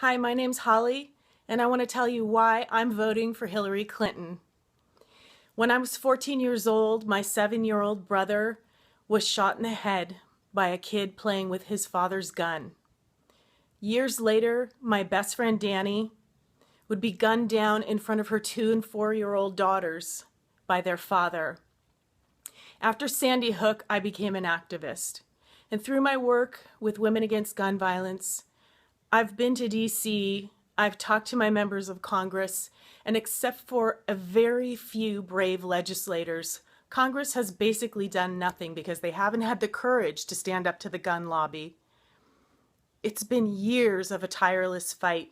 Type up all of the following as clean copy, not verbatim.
Hi, my name's Holly, and I want to tell you why I'm voting for Hillary Clinton. When I was 14 years old, my 7-year-old brother was shot in the head by a kid playing with his father's gun. Years later, my best friend Danny would be gunned down in front of her 2- and 4-year-old daughters by their father. After Sandy Hook, I became an activist. And through my work with Women Against Gun Violence, I've been to DC, I've talked to my members of Congress, and except for a very few brave legislators, Congress has basically done nothing because they haven't had the courage to stand up to the gun lobby. It's been years of a tireless fight.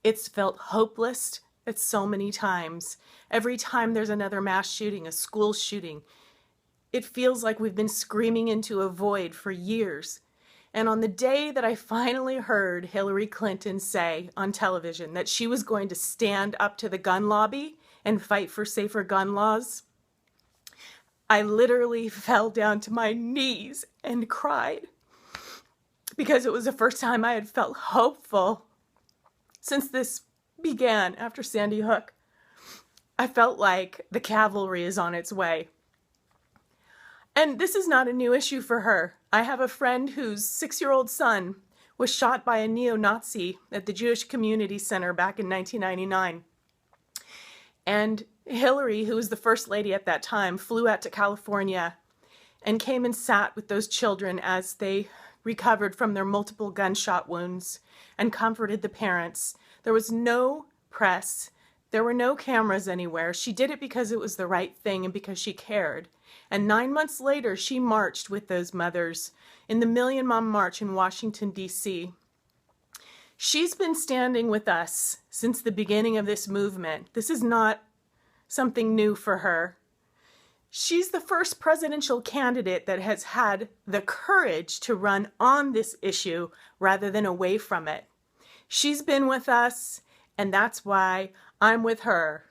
It's felt hopeless at so many times. Every time there's another mass shooting, a school shooting, it feels like we've been screaming into a void for years. And on the day that I finally heard Hillary Clinton say on television that she was going to stand up to the gun lobby and fight for safer gun laws, I literally fell down to my knees and cried because it was the first time I had felt hopeful since this began after Sandy Hook. I felt like the cavalry is on its way. And this is not a new issue for her. I have a friend whose 6-year-old son was shot by a neo-Nazi at the Jewish Community Center back in 1999. And Hillary, who was the first lady at that time, flew out to California and came and sat with those children as they recovered from their multiple gunshot wounds and comforted the parents. There was no press. There were no cameras anywhere. She did it because it was the right thing and because she cared. And 9 months later, she marched with those mothers in the Million Mom March in Washington, D.C. She's been standing with us since the beginning of this movement. This is not something new for her. She's the first presidential candidate that has had the courage to run on this issue rather than away from it. She's been with us, and that's why I'm with her.